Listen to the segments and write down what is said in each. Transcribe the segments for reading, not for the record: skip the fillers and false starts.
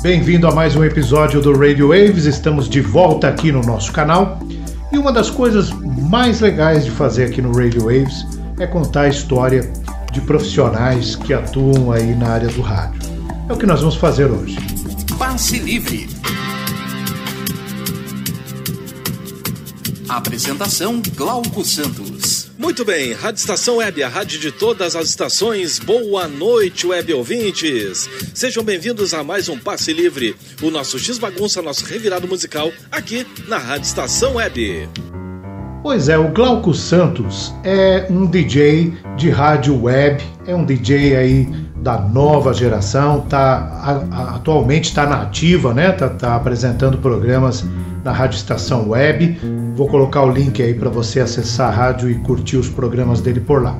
Bem-vindo a mais um episódio do Radio Waves. Estamos de volta aqui no nosso canal. E uma das coisas mais legais de fazer aqui no Radio Waves é contar a história de profissionais que atuam aí na área do rádio. É o que nós vamos fazer hoje. Passe Livre. Apresentação Glauco Santos. Muito bem, Rádio Estação Web, a rádio de todas as estações. Boa noite, web ouvintes. Sejam bem-vindos a mais um Passe Livre, o nosso X-Bagunça, nosso revirado musical, aqui na Rádio Estação Web. Pois é, o Glauco Santos é um DJ de rádio web, é um DJ aí da nova geração, atualmente está na ativa, né? Tá apresentando programas na Rádio Estação Web. Vou colocar o link aí para você acessar a rádio e curtir os programas dele por lá.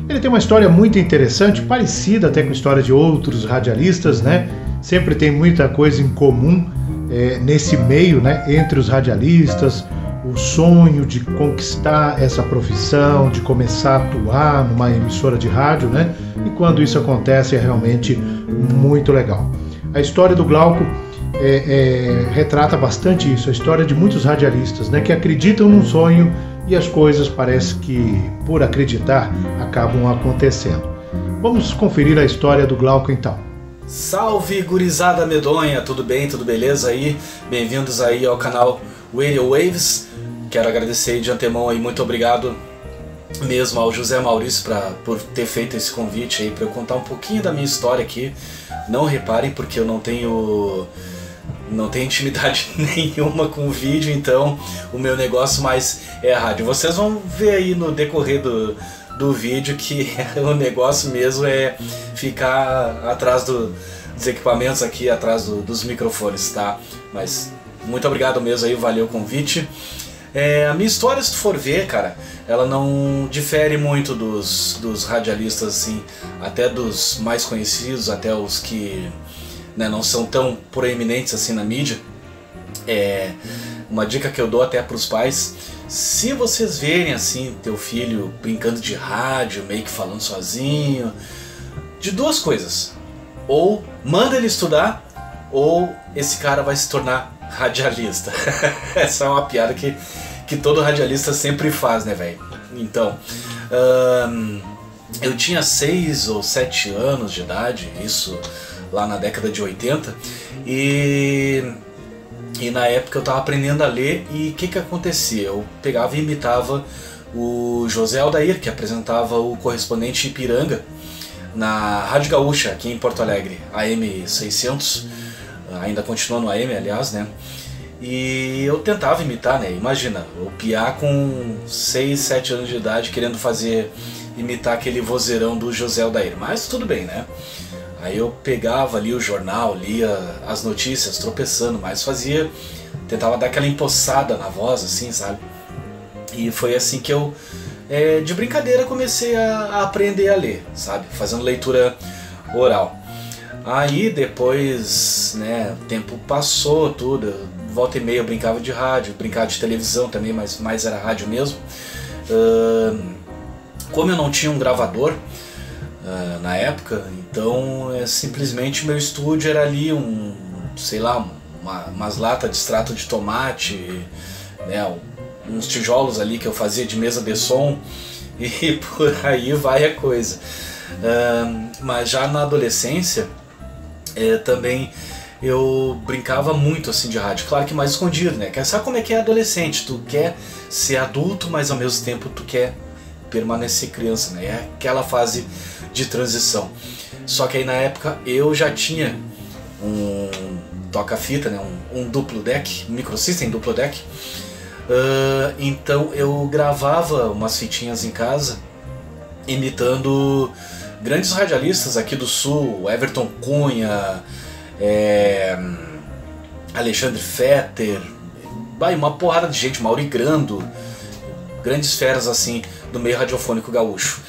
Ele tem uma história muito interessante, parecida até com a história de outros radialistas, né? Sempre tem muita coisa em comum nesse meio, né? Entre os radialistas, o sonho de conquistar essa profissão, de começar a atuar numa emissora de rádio, né? E quando isso acontece é realmente muito legal. A história do Glauco retrata bastante isso, a história de muitos radialistas, né? Que acreditam num sonho e as coisas parece que, por acreditar, acabam acontecendo. Vamos conferir a história do Glauco então. Salve gurizada medonha, tudo bem, tudo beleza aí? Bem-vindos aí ao canal Radio Waves. Quero agradecer de antemão aí, muito obrigado mesmo ao José Maurício por ter feito esse convite aí para eu contar um pouquinho da minha história aqui. Não reparem porque eu não tenho intimidade nenhuma com o vídeo, então o meu negócio mais é a rádio. Vocês vão ver aí no decorrer do vídeo que o negócio mesmo é ficar atrás dos equipamentos aqui, atrás dos microfones, tá? Mas muito obrigado mesmo aí, valeu o convite. A minha história, se tu for ver, cara, ela não difere muito dos radialistas, assim, até dos mais conhecidos, até os que, né, não são tão proeminentes assim na mídia. Uma dica que eu dou até para os pais: se vocês verem assim teu filho brincando de rádio, meio que falando sozinho, de duas coisas: ou manda ele estudar, ou esse cara vai se tornar radialista. Essa é uma piada que todo radialista sempre faz, né, velho? Então, eu tinha 6 ou 7 anos de idade, isso lá na década de 80, e na época eu tava aprendendo a ler, e o que acontecia? Eu pegava e imitava o José Aldair, que apresentava o Correspondente Ipiranga na Rádio Gaúcha, aqui em Porto Alegre, AM 600, ainda continua no AM, aliás, né? E eu tentava imitar, né? Imagina, o piá com 6, 7 anos de idade querendo imitar aquele vozeirão do José Aldair, mas tudo bem, né? Aí eu pegava ali o jornal, lia as notícias, tropeçando, mas tentava dar aquela empossada na voz, assim, sabe? E foi assim que eu, de brincadeira, comecei a aprender a ler, sabe? Fazendo leitura oral. Aí depois, né, o tempo passou, tudo, volta e meia eu brincava de rádio, brincava de televisão também, mas mais era rádio mesmo. Como eu não tinha um gravador na época, então simplesmente meu estúdio era ali umas latas de extrato de tomate, né, uns tijolos ali que eu fazia de mesa de som, e por aí vai a coisa. Mas já na adolescência também eu brincava muito assim de rádio, claro que mais escondido, né? Sabe como é que é adolescente? Tu quer ser adulto, mas ao mesmo tempo tu quer permanecer criança, né? É aquela fase de transição. Só que aí na época eu já tinha um toca-fita, né? um duplo deck, um microsystem duplo deck. Então eu gravava umas fitinhas em casa imitando grandes radialistas aqui do Sul, Everton Cunha, Alexandre Fetter, uma porrada de gente, Mauri Grando, grandes feras assim do meio radiofônico gaúcho.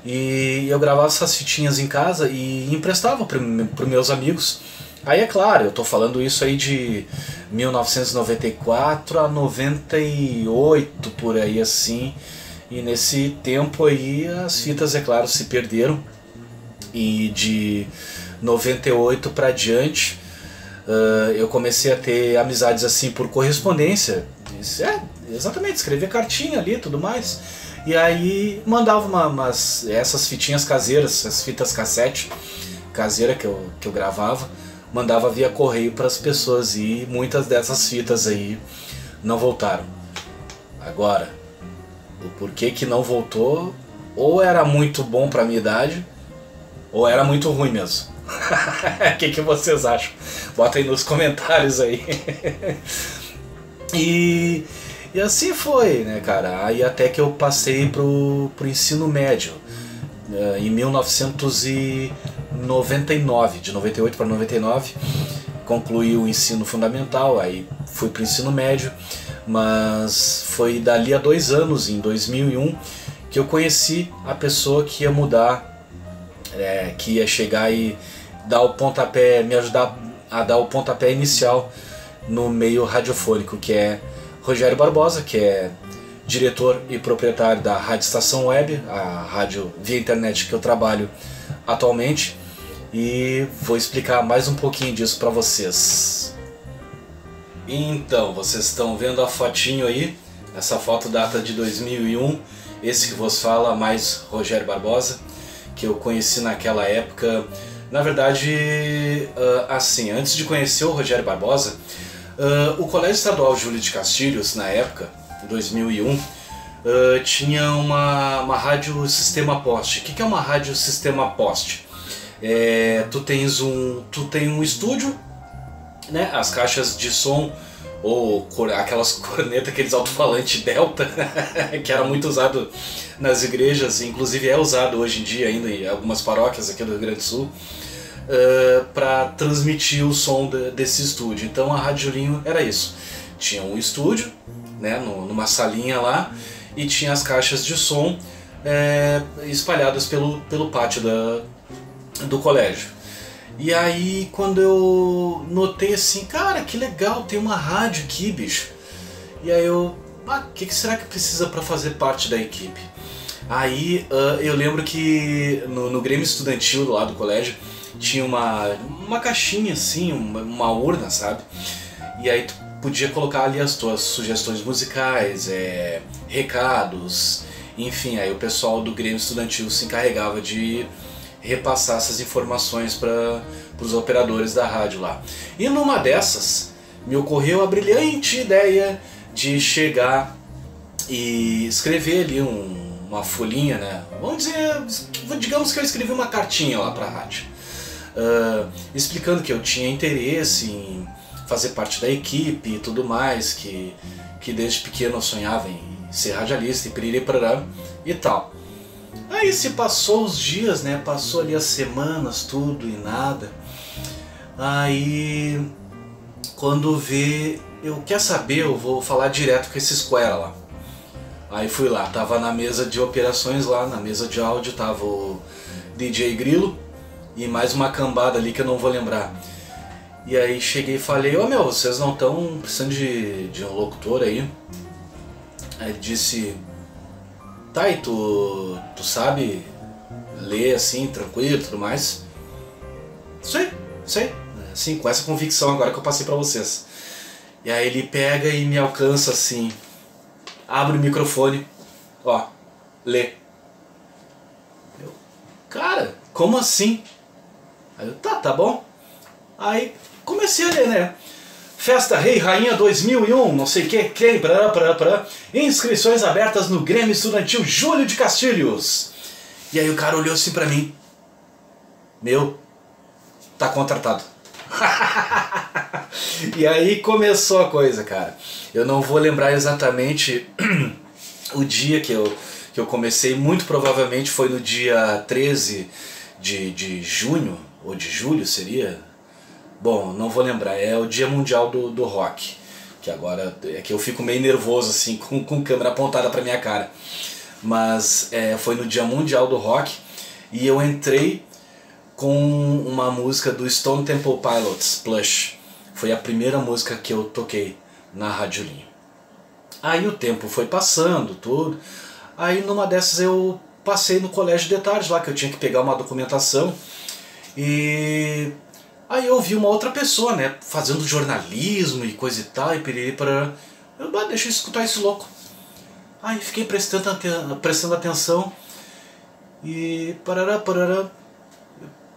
E eu gravava essas fitinhas em casa e emprestava para os meus amigos. Aí é claro, eu tô falando isso aí de 1994 a 98, por aí assim. E nesse tempo aí as fitas, é claro, se perderam. E de 98 para diante, eu comecei a ter amizades assim por correspondência. Exatamente, escrever cartinha ali e tudo mais. E aí mandava essas fitinhas caseiras, essas fitas cassete caseira que eu gravava, mandava via correio para as pessoas, e muitas dessas fitas aí não voltaram. Agora, o porquê que não voltou, ou era muito bom para minha idade, ou era muito ruim mesmo. O que vocês acham? Bota aí nos comentários aí. E assim foi, né, cara? Aí até que eu passei pro ensino médio, em 1999, de 98 para 99, concluí o ensino fundamental, aí fui pro ensino médio, mas foi dali a 2 anos, em 2001, que eu conheci a pessoa que ia mudar, que ia chegar e dar o pontapé, me ajudar a dar o pontapé inicial no meio radiofônico, que é Rogério Barbosa, que é diretor e proprietário da Rádio Estação Web, a rádio via internet que eu trabalho atualmente, e vou explicar mais um pouquinho disso para vocês. Então, vocês estão vendo a fotinho aí, essa foto data de 2001, esse que vos fala, mais Rogério Barbosa, que eu conheci naquela época. Na verdade, assim, antes de conhecer o Rogério Barbosa, o Colégio Estadual Júlio de Castilhos, na época, em 2001, tinha uma rádio sistema poste. O que é uma rádio sistema poste? Tu tem um estúdio, né, as caixas de som, ou aquelas cornetas, aqueles alto-falantes Delta, que era muito usado nas igrejas, inclusive é usado hoje em dia ainda em algumas paróquias aqui do Rio Grande do Sul, para transmitir o som desse estúdio. Então a Rádio Julinho era isso. Tinha um estúdio, né, numa salinha lá, e tinha as caixas de som espalhadas pelo pátio do colégio. E aí quando eu notei assim, cara, que legal, tem uma rádio aqui, bicho. E aí o que será que precisa para fazer parte da equipe? Aí eu lembro que no Grêmio Estudantil lá do colégio tinha uma caixinha assim, uma urna, sabe? E aí tu podia colocar ali as tuas sugestões musicais, recados, enfim, aí o pessoal do Grêmio Estudantil se encarregava de repassar essas informações para os operadores da rádio lá. E numa dessas me ocorreu a brilhante ideia de chegar e escrever ali uma folhinha, né? Digamos que eu escrevi uma cartinha lá para a rádio, explicando que eu tinha interesse em fazer parte da equipe e tudo mais, que desde pequeno eu sonhava em ser radialista e piriri parará e tal. Aí se passou os dias, né? Passou ali as semanas, tudo e nada. Aí quando quer saber, eu vou falar direto com esse Square lá. Aí fui lá, tava na mesa de operações lá, na mesa de áudio, tava o DJ Grilo e mais uma cambada ali que eu não vou lembrar. E aí cheguei e falei, vocês não estão precisando de um locutor aí? Aí ele disse, tá, e tu sabe ler assim, tranquilo e tudo mais? Sei, assim, com essa convicção agora que eu passei pra vocês. E aí ele pega e me alcança assim, abre o microfone, lê. Eu, cara, como assim? Aí eu, tá bom. Aí comecei a ler, né? Festa Rei Rainha 2001, não sei o que, inscrições abertas no Grêmio Estudantil Júlio de Castilhos. E aí o cara olhou assim pra mim, tá contratado. E aí começou a coisa, cara. Eu não vou lembrar exatamente o dia que eu comecei, muito provavelmente foi no dia 13 de junho, ou de julho seria? Bom, não vou lembrar, é o Dia Mundial do Rock, que agora é que eu fico meio nervoso assim, com câmera apontada pra minha cara. Mas foi no Dia Mundial do Rock, e eu entrei com uma música do Stone Temple Pilots, Plush. Foi a primeira música que eu toquei na Rádio Linha. Aí o tempo foi passando, tudo. Aí numa dessas eu passei no colégio de tarde lá, que eu tinha que pegar uma documentação. E Aí eu vi uma outra pessoa, né, fazendo jornalismo e coisa e tal, e piriri, parará. Eu, deixa eu escutar esse louco. Aí fiquei prestando atenção e parará.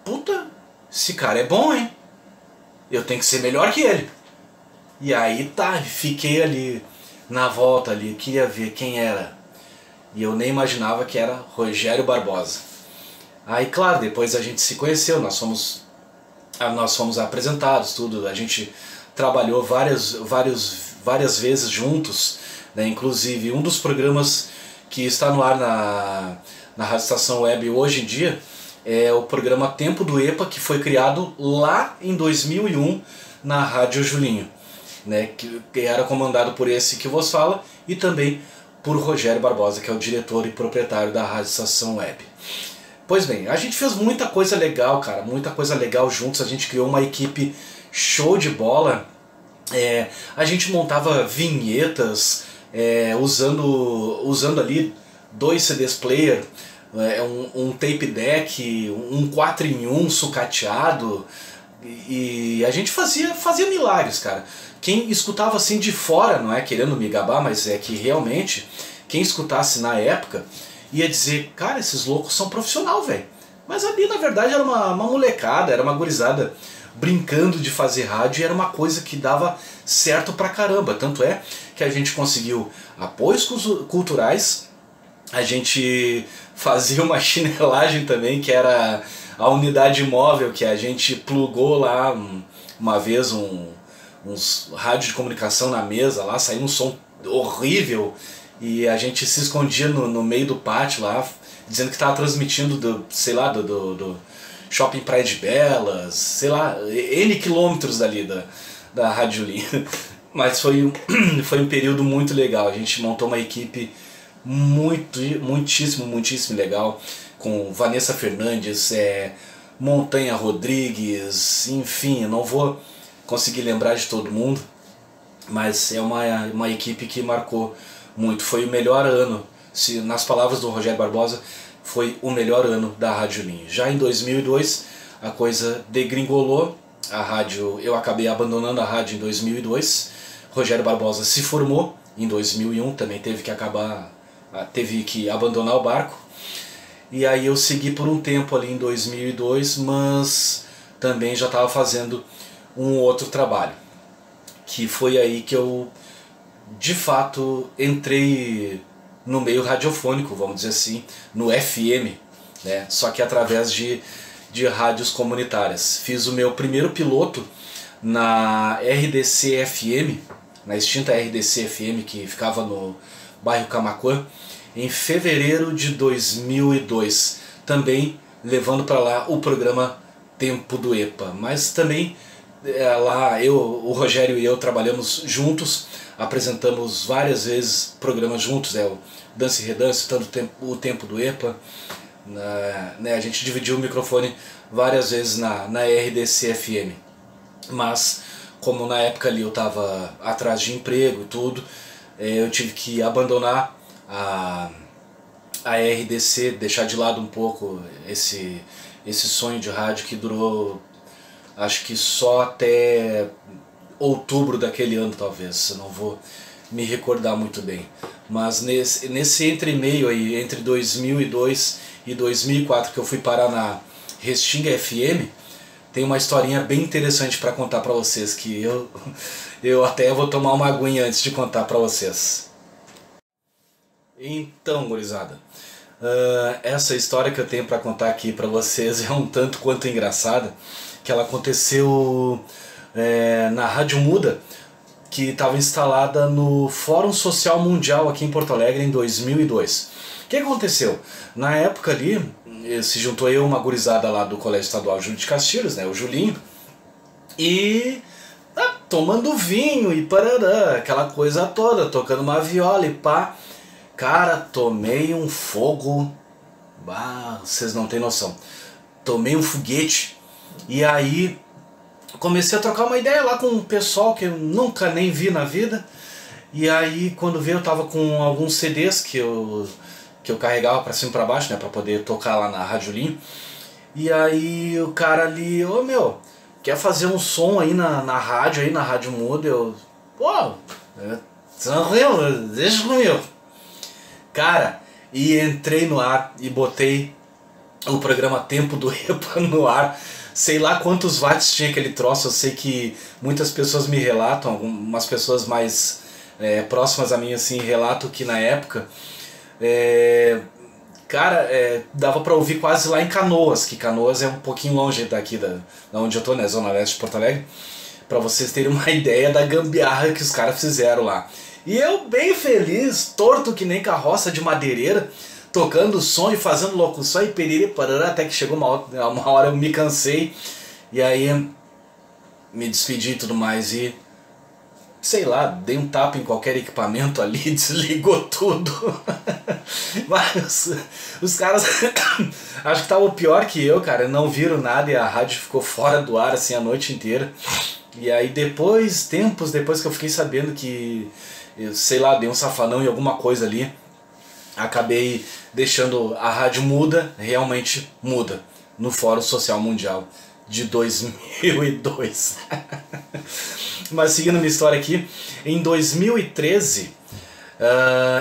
Puta, esse cara é bom, hein? Eu tenho que ser melhor que ele. E aí tá, fiquei ali na volta ali, queria ver quem era. E eu nem imaginava que era Rogério Barbosa. Aí claro, depois a gente se conheceu, nós fomos apresentados, tudo. A gente trabalhou várias vezes juntos, né? Inclusive um dos programas que está no ar na Rádio Estação Web hoje em dia é o programa Tempo do EPA, que foi criado lá em 2001 na Rádio Julinho, né? Que era comandado por esse que vos fala e também por Rogério Barbosa, que é o diretor e proprietário da Rádio Estação Web. Pois bem, a gente fez muita coisa legal, cara, muita coisa legal juntos. A gente criou uma equipe show de bola. A gente montava vinhetas usando ali 2 CDs player, um tape deck, um 4-in-1 sucateado, e a gente fazia milagres, cara. Quem escutava assim de fora, não é querendo me gabar, mas é que realmente quem escutasse na época ia dizer, cara, esses loucos são profissional, velho. Mas ali na verdade era uma molecada, era uma gurizada brincando de fazer rádio, e era uma coisa que dava certo pra caramba. Tanto é que a gente conseguiu apoios culturais, a gente fazia uma chinelagem também, que era a unidade móvel, que a gente plugou lá uma vez uns rádios de comunicação na mesa lá, saiu um som horrível, e a gente se escondia no meio do pátio lá, dizendo que estava transmitindo do Shopping Praia de Belas, sei lá, N quilômetros dali da Rádio Linha. Mas foi um período muito legal. A gente montou uma equipe muitíssimo legal, com Vanessa Fernandes, Montanha Rodrigues, enfim, eu não vou conseguir lembrar de todo mundo, mas é uma equipe que marcou muito. Foi o melhor ano, se nas palavras do Rogério Barbosa, foi o melhor ano da Rádio Linha. Já em 2002 a coisa degringolou, eu acabei abandonando a rádio em 2002, Rogério Barbosa se formou em 2001, também teve que abandonar o barco, e aí eu segui por um tempo ali em 2002, mas também já estava fazendo um outro trabalho, que foi aí que eu de fato entrei no meio radiofônico, vamos dizer assim, no FM, né? Só que através de rádios comunitárias. Fiz o meu primeiro piloto na RDC FM, na extinta RDC FM, que ficava no bairro Camaquã, em fevereiro de 2002, também levando para lá o programa Tempo do EPA. Mas também lá o Rogério e eu trabalhamos juntos, apresentamos várias vezes programas juntos, o Dance e Redance, tanto o Tempo do EPA, né, a gente dividiu o microfone várias vezes na RDC FM. Mas como na época ali eu estava atrás de emprego e tudo, eu tive que abandonar a RDC, deixar de lado um pouco esse sonho de rádio que durou, acho que só até outubro daquele ano, talvez, eu não vou me recordar muito bem. Mas nesse entremeio aí, entre 2002 e 2004, que eu fui parar na Restinga FM, tem uma historinha bem interessante para contar para vocês, que eu até vou tomar uma aguinha antes de contar para vocês. Então, gurizada, essa história que eu tenho para contar aqui para vocês é um tanto quanto engraçada, que ela aconteceu na Rádio Muda, que estava instalada no Fórum Social Mundial aqui em Porto Alegre em 2002. O que aconteceu? Na época ali, se juntou uma gurizada lá do Colégio Estadual Júlio de Castilhos, né, o Julinho, e tomando vinho e parará, aquela coisa toda, tocando uma viola e pá. Cara, tomei um fogo, vocês não tem noção. Tomei um foguete, e aí comecei a trocar uma ideia lá com um pessoal que eu nunca nem vi na vida. E aí quando veio eu tava com alguns CDs que eu carregava pra cima e pra baixo, né, pra poder tocar lá na Rádio Linho. E aí o cara ali, quer fazer um som aí na rádio, aí na Rádio Muda? Eu, pô, tranquilo, deixa comigo. Cara, e entrei no ar e botei o programa Tempo do EPA no ar. Sei lá quantos watts tinha aquele troço. Eu sei que muitas pessoas me relatam, algumas pessoas mais próximas a mim assim, relatam que na época cara, dava pra ouvir quase lá em Canoas, que Canoas é um pouquinho longe daqui da onde eu tô, né, Zona Leste de Porto Alegre, pra vocês terem uma ideia da gambiarra que os caras fizeram lá. E eu bem feliz, torto que nem carroça de madeireira, tocando som e fazendo locução e periri parará, até que chegou uma hora eu me cansei, e aí me despedi e tudo mais, e sei lá, dei um tapa em qualquer equipamento ali, desligou tudo. Mas os caras acho que estavam pior que eu, cara, não viram nada e a rádio ficou fora do ar assim a noite inteira. E aí tempos depois que eu fiquei sabendo que, sei lá, dei um safanão em alguma coisa ali, acabei deixando a rádio muda, realmente muda, no Fórum Social Mundial de 2002. Mas seguindo minha história aqui, em 2013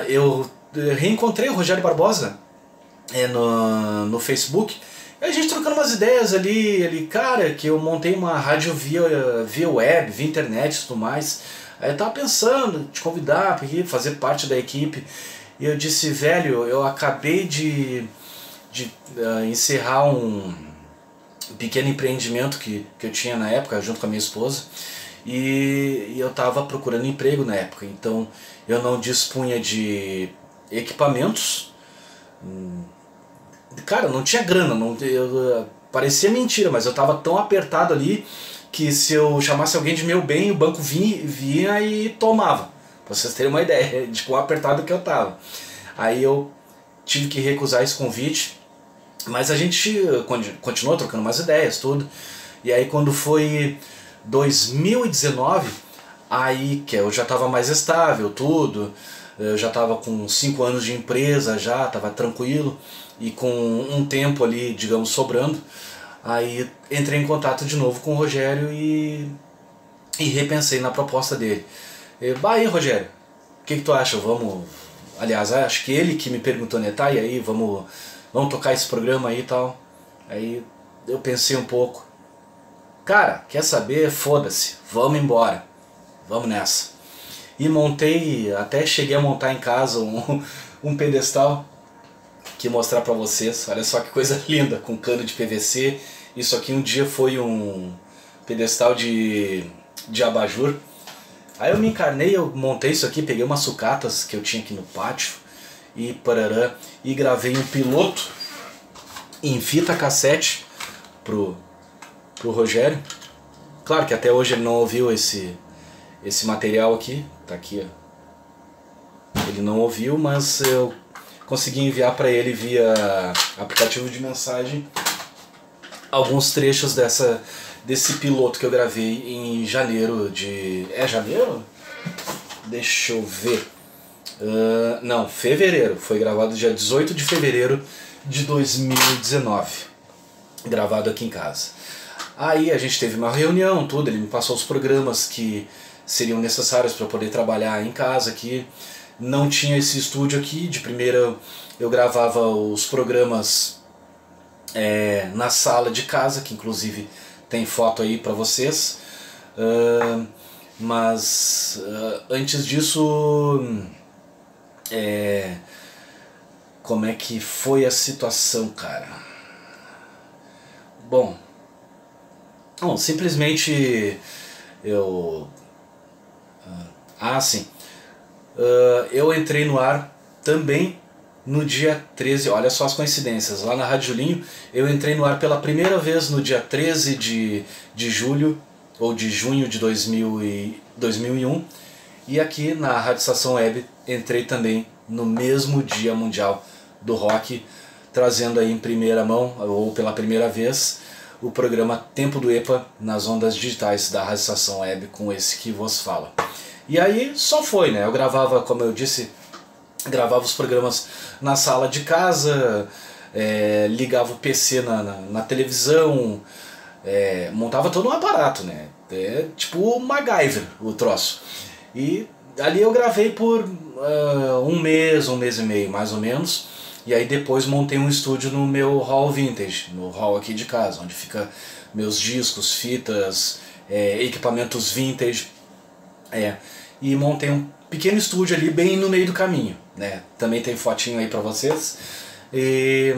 eu reencontrei o Rogério Barbosa no Facebook, e a gente trocando umas ideias ali, cara, que eu montei uma rádio via web, via internet e tudo mais. Aí eu tava pensando te convidar para fazer parte da equipe, e eu disse, velho, eu acabei de encerrar um pequeno empreendimento que eu tinha na época, junto com a minha esposa, e eu estava procurando emprego na época, então eu não dispunha de equipamentos, cara, não tinha grana, parecia mentira, mas eu estava tão apertado ali que se eu chamasse alguém de meu bem, o banco vinha e tomava, pra vocês terem uma ideia de quão apertado que eu estava. Aí eu tive que recusar esse convite, mas a gente continuou trocando umas ideias, tudo, e aí quando foi 2019, aí que eu já estava mais estável, tudo, eu já estava com 5 anos de empresa, já estava tranquilo e com um tempo ali, digamos, sobrando, aí entrei em contato de novo com o Rogério e repensei na proposta dele. Aí, Rogério, o que tu acha? Vamos, aliás, acho que ele que me perguntou, né, tá, e aí, vamos tocar esse programa aí e tal. Aí eu pensei um pouco, cara, quer saber? Foda-se, vamos embora, vamos nessa. E até cheguei a montar em casa um pedestal que mostrar pra vocês, olha só que coisa linda, com cano de PVC. Isso aqui um dia foi um pedestal de abajur. Aí eu me encarnei, eu montei isso aqui, peguei umas sucatas que eu tinha aqui no pátio e parará, e gravei um piloto em fita cassete pro Rogério. Claro que até hoje ele não ouviu esse material aqui, tá aqui, ó. Ele não ouviu, mas eu consegui enviar para ele via aplicativo de mensagem alguns trechos desse piloto que eu gravei em janeiro de... É janeiro? Deixa eu ver. Não, fevereiro. Foi gravado dia 18 de fevereiro de 2019. Gravado aqui em casa. Aí a gente teve uma reunião, tudo, ele me passou os programas que seriam necessários para poder trabalhar em casa aqui. Não tinha esse estúdio aqui, de primeira eu gravava os programas na sala de casa, que inclusive tem foto aí para vocês. Mas antes disso, como é que foi a situação, cara? Bom, simplesmente eu... sim. Eu entrei no ar também no dia 13, olha só as coincidências, lá na Rádio Julinho eu entrei no ar pela primeira vez no dia 13 de julho, ou de junho de 2001, e aqui na Rádio Estação Web entrei também no mesmo Dia Mundial do Rock, trazendo aí em primeira mão, ou pela primeira vez, o programa Tempo do EPA nas ondas digitais da Rádio Estação Web, com esse que vos fala. E aí só foi, né? Eu gravava, como eu disse, gravava os programas na sala de casa, ligava o PC na televisão, montava todo um aparato, né? Tipo o MacGyver, o troço. E ali eu gravei por um mês e meio, mais ou menos. E aí depois montei um estúdio no meu hall vintage, no hall aqui de casa, onde fica meus discos, fitas, equipamentos vintage. E montei um pequeno estúdio ali bem no meio do caminho, né? Também tem fotinho aí pra vocês. E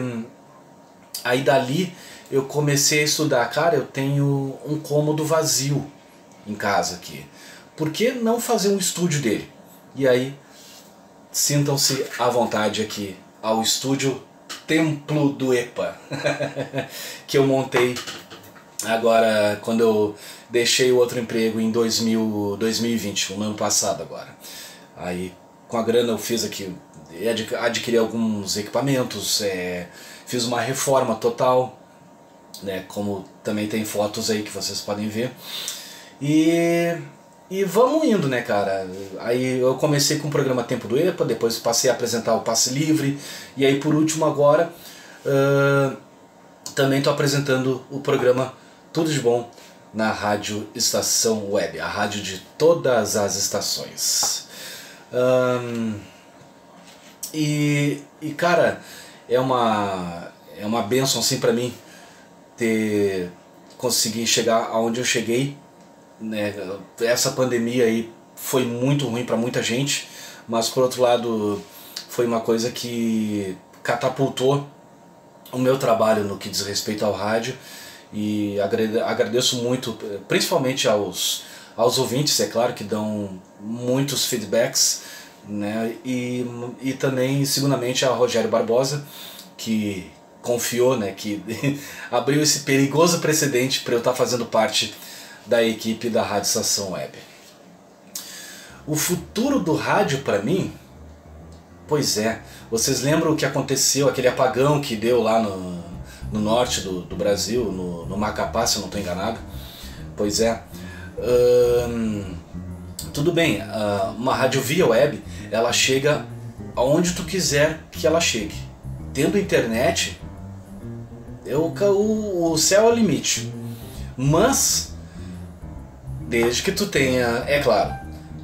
aí dali eu comecei a estudar. Cara, eu tenho um cômodo vazio em casa aqui. Por que não fazer um estúdio dele? E aí, sintam-se à vontade aqui ao estúdio Templo do EPA, que eu montei agora quando eu deixei o outro emprego em 2020, no ano passado agora. Aí com a grana eu fiz aqui, adquiri alguns equipamentos, fiz uma reforma total, né, como também tem fotos aí que vocês podem ver. E vamos indo, né, cara? Aí eu comecei com o programa Tempo do EPA, depois passei a apresentar o Passe Livre, e aí por último agora também estou apresentando o programa Tudo de Bom na Rádio Estação Web, a rádio de todas as estações. E cara, é uma bênção assim pra mim conseguir chegar aonde eu cheguei, né? Essa pandemia aí foi muito ruim para muita gente, mas por outro lado foi uma coisa que catapultou o meu trabalho no que diz respeito ao rádio. E agradeço muito, principalmente aos ouvintes, é claro, que dão muitos feedbacks, né? E também, segundamente, a Rogério Barbosa, que confiou, né, que abriu esse perigoso precedente para eu estar fazendo parte da equipe da Rádio Estação Web. O futuro do rádio para mim, pois é, vocês lembram o que aconteceu, aquele apagão que deu lá no norte do Brasil, no Macapá, se eu não estou enganado? Pois é, tudo bem, uma rádio via web, ela chega aonde tu quiser que ela chegue. Tendo internet, o céu é o limite. Mas desde que tu tenha, é claro,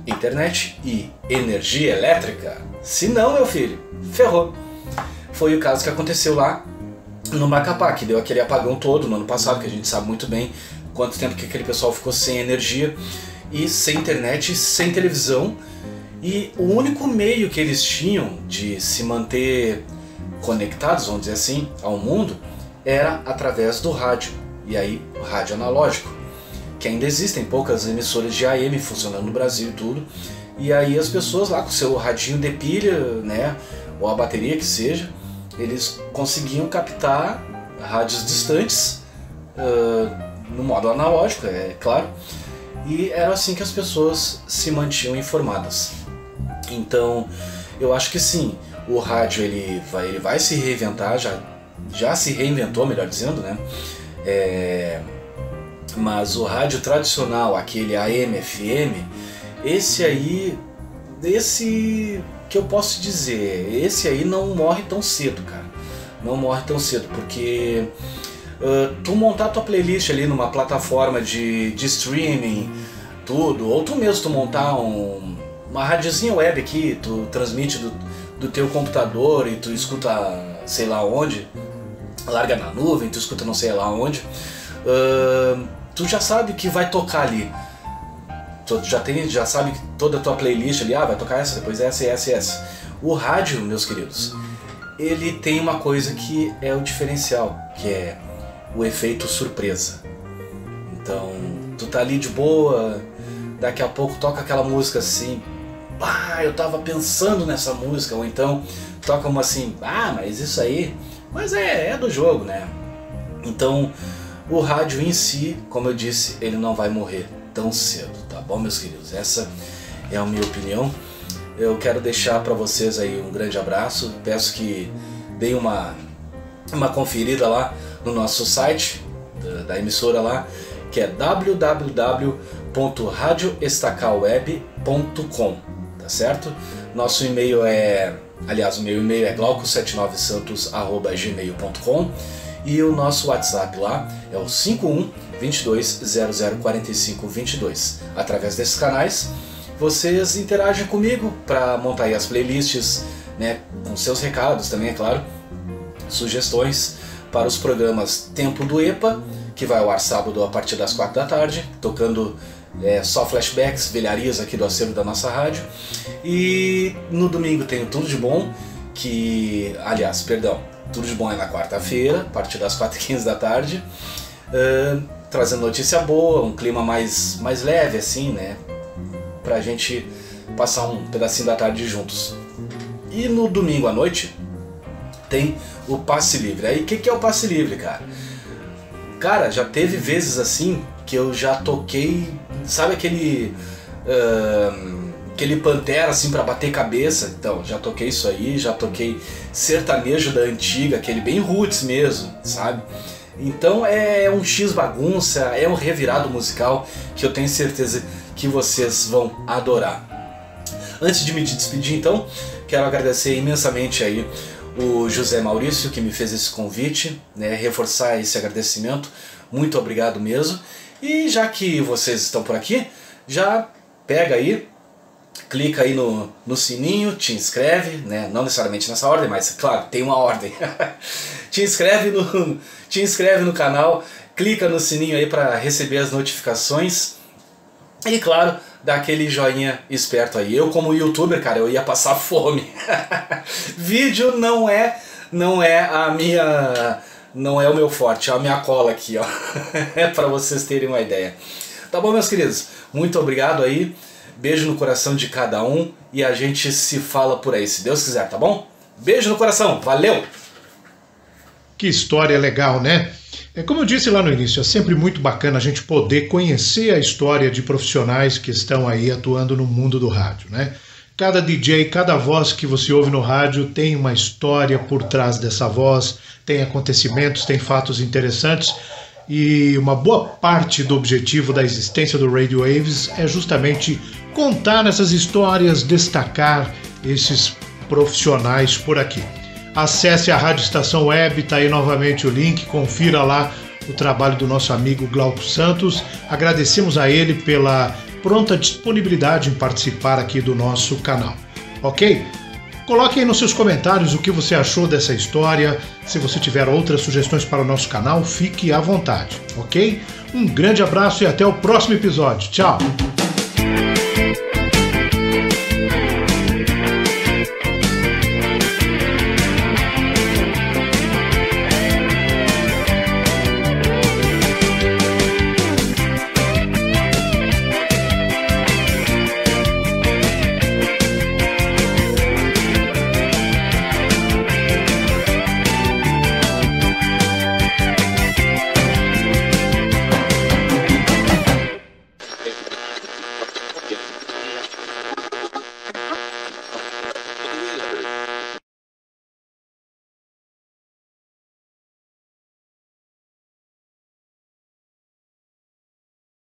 internet e energia elétrica. Se não, meu filho, ferrou. Foi o caso que aconteceu lá no Macapá, que deu aquele apagão todo no ano passado, que a gente sabe muito bem quanto tempo que aquele pessoal ficou sem energia e sem internet, sem televisão, e o único meio que eles tinham de se manter conectados, vamos dizer assim, ao mundo, era através do rádio, e aí o rádio analógico, que ainda existem poucas emissoras de AM funcionando no Brasil e tudo, e aí as pessoas lá com o seu radinho de pilha, né, ou a bateria que seja, eles conseguiam captar rádios distantes no modo analógico, é claro, e era assim que as pessoas se mantinham informadas. Então eu acho que sim, o rádio ele vai se reinventar, já se reinventou, melhor dizendo, né? Mas o rádio tradicional, aquele AM, FM, esse que eu posso dizer, esse aí não morre tão cedo, cara. Não morre tão cedo, porque tu montar tua playlist ali numa plataforma de streaming, tudo, ou tu mesmo tu montar uma radiozinha web aqui, tu transmite do teu computador e tu escuta sei lá onde, larga na nuvem, tu escuta não sei lá onde, tu já sabe que vai tocar ali. Tu já sabe que toda a tua playlist ali, vai tocar essa, depois essa e essa e essa. O rádio, meus queridos, ele tem uma coisa que é o diferencial, que é o efeito surpresa. Então, tu tá ali de boa, daqui a pouco toca aquela música assim, eu tava pensando nessa música, ou então toca uma assim, mas isso aí, mas é do jogo, né? Então, o rádio em si, como eu disse, ele não vai morrer tão cedo, tá bom, meus queridos? Essa é a minha opinião. Eu quero deixar para vocês aí um grande abraço, peço que deem uma conferida lá no nosso site da emissora lá, que é www.radioestacalweb.com, tá certo? Nosso e-mail o meu e-mail é glauco79santos@gmail.com e o nosso WhatsApp lá é o 22 00 45 22. Através desses canais, vocês interagem comigo para montar aí as playlists, né, com seus recados também, é claro, sugestões para os programas Tempo do EPA, que vai ao ar sábado a partir das 4 da tarde, tocando só flashbacks, velharias aqui do acervo da nossa rádio. E no domingo tem o Tudo de Bom, Tudo de Bom é na quarta-feira, a partir das 4h15 da tarde, trazendo notícia boa, um clima mais leve assim, né, pra gente passar um pedacinho da tarde juntos. E no domingo à noite tem o Passe Livre. Aí o que é o Passe Livre, cara? Cara, já teve vezes assim que eu já toquei, sabe aquele Pantera assim pra bater cabeça? Então, já toquei isso aí, já toquei sertanejo da antiga, aquele bem roots mesmo, sabe? Então é um X bagunça, é um revirado musical que eu tenho certeza que vocês vão adorar. Antes de me despedir então, quero agradecer imensamente aí o José Maurício que me fez esse convite, né, reforçar esse agradecimento, muito obrigado mesmo. E já que vocês estão por aqui, já pega aí, clica aí no sininho, te inscreve, né, não necessariamente nessa ordem, mas claro, tem uma ordem. Te inscreve no canal, clica no sininho aí para receber as notificações e claro, dá aquele joinha esperto aí. Eu como youtuber, cara, eu ia passar fome. Vídeo não é o meu forte, é a minha cola aqui, ó. É para vocês terem uma ideia. Tá bom, meus queridos? Muito obrigado aí. Beijo no coração de cada um e a gente se fala por aí, se Deus quiser, tá bom? Beijo no coração, valeu! Que história legal, né? Como eu disse lá no início, é sempre muito bacana a gente poder conhecer a história de profissionais que estão aí atuando no mundo do rádio, né? Cada DJ, cada voz que você ouve no rádio tem uma história por trás dessa voz, tem acontecimentos, tem fatos interessantes e uma boa parte do objetivo da existência do Radio Waves é justamente contar essas histórias, destacar esses profissionais por aqui. Acesse a Rádio Estação Web, tá aí novamente o link, confira lá o trabalho do nosso amigo Glauco Santos. Agradecemos a ele pela pronta disponibilidade em participar aqui do nosso canal, ok? Coloque aí nos seus comentários o que você achou dessa história. Se você tiver outras sugestões para o nosso canal, fique à vontade, ok? Um grande abraço e até o próximo episódio. Tchau!